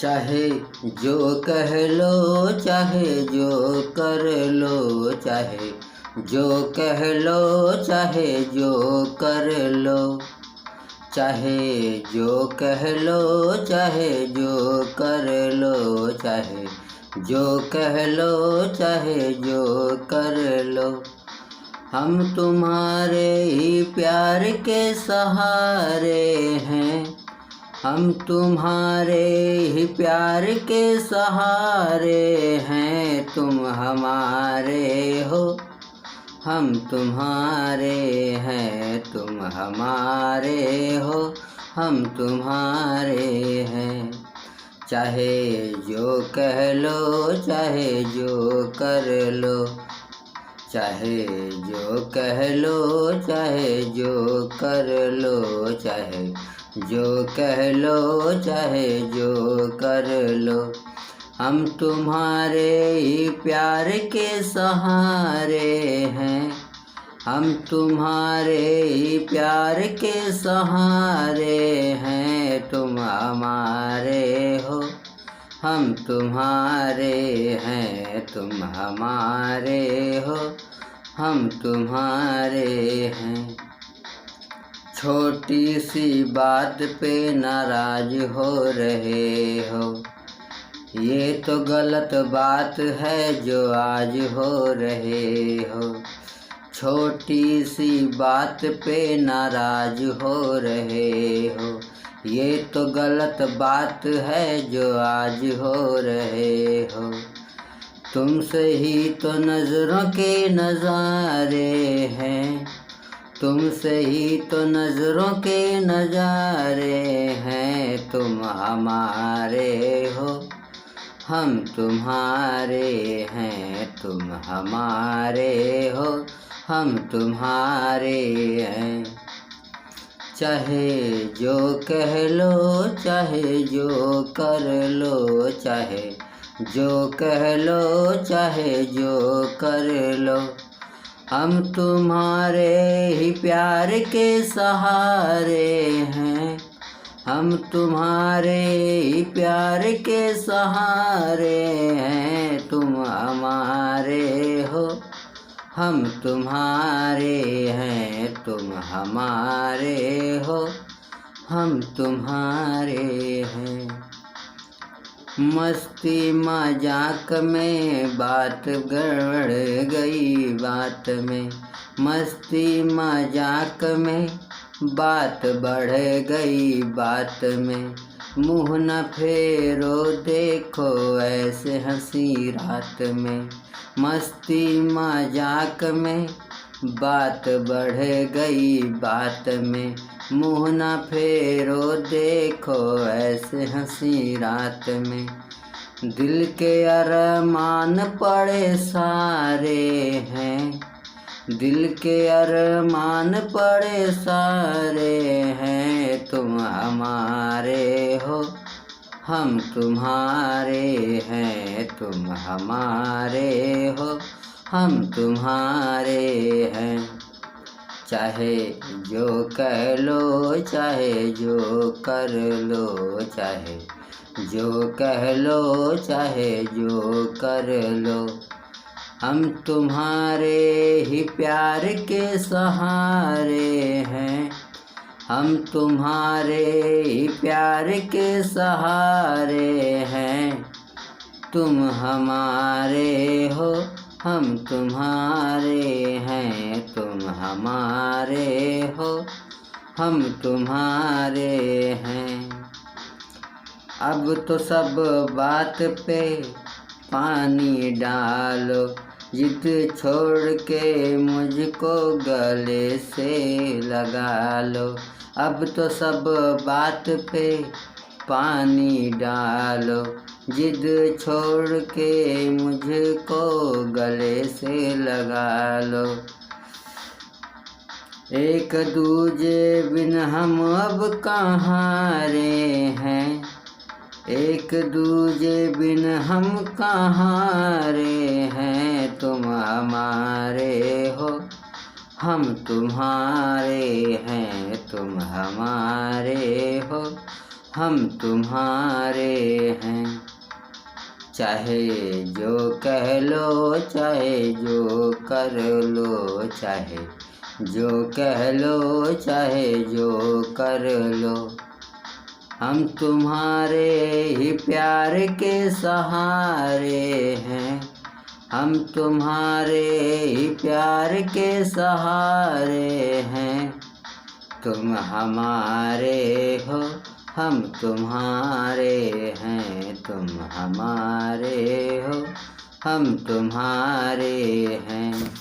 चाहे जो कह लो, चाहे जो कर लो, चाहे जो कह लो, चाहे जो कर लो, चाहे जो कह लो, चाहे जो कर लो, चाहे जो कह लो, चाहे जो कर लो। हम तुम्हारे ही प्यार के सहारे हैं, हम तुम्हारे ही प्यार के सहारे हैं। तुम हमारे हो, हम तुम्हारे हैं, तुम हमारे हो, हम तुम्हारे हैं। चाहे जो कह लो, चाहे जो कर लो, चाहे जो कह लो, चाहे जो कर लो, चाहे जो कह लो, चाहे जो कर लो। हम तुम्हारे ही प्यार के सहारे हैं, हम तुम्हारे ही प्यार के सहारे हैं। तुम हमारे हो, हम तुम्हारे हैं, तुम हमारे हो, हम तुम्हारे हैं। छोटी सी बात पे नाराज हो रहे हो, ये तो गलत बात है जो आज हो रहे हो। छोटी सी बात पे नाराज हो रहे हो, ये तो गलत बात है जो आज हो रहे हो। तुमसे ही तो नज़रों के नज़ारे हैं, तुमसे ही तो नज़रों के नज़ारे हैं। तुम हमारे हो, हम तुम्हारे हैं, तुम हमारे हो, हम तुम्हारे हैं। चाहे जो कह लो, चाहे जो कर लो, चाहे जो कह लो, चाहे जो कर लो। हम तुम्हारे ही प्यार के सहारे हैं, हम तुम्हारे ही प्यार के सहारे हैं। तुम हमारे हो, हम तुम्हारे हैं, तुम हमारे हो, हम तुम्हारे हैं। मस्ती मजाक में बात गड़बड़ गई बात में, मस्ती मजाक में बात बढ़ गई बात में। मुँह न फेरो देखो ऐसे हंसी रात में, मस्ती मजाक में बात बढ़ गई बात में। मुँह न फेरो देखो ऐसे हंसी रात में। दिल के अरमान पड़े सारे हैं, दिल के अरमान पड़े सारे हैं। तुम हमारे हो, हम तुम्हारे हैं, तुम हमारे हो, हम तुम्हारे हैं। चाहे जो कह लो, चाहे जो कर लो, चाहे जो कह लो, चाहे जो कर लो। हम तुम्हारे ही प्यार के सहारे हैं, हम तुम्हारे ही प्यार के सहारे हैं। तुम हमारे हो, हम तुम्हारे हैं, तुम हमारे हो, हम तुम्हारे हैं। अब तो सब बात पे पानी डालो, जिद छोड़ के मुझको गले से लगा लो। अब तो सब बात पे पानी डालो, जिद छोड़ के मुझको गले से लगा लो। एक दूजे बिन हम अब कहाँ रे हैं, एक दूजे बिन हम कहाँ रे हैं। तुम हमारे हो, हम तुम्हारे हैं, तुम हमारे हो, हम तुम्हारे हैं। चाहे जो कह लो, चाहे जो कर लो, चाहे जो कह लो, चाहे जो कर लो, हम तुम्हारे ही प्यार के सहारे हैं। हम तुम्हारे ही प्यार के सहारे हैं। तुम हमारे हो, हम तुम्हारे हैं। तुम हमारे हो, हम तुम्हारे हैं।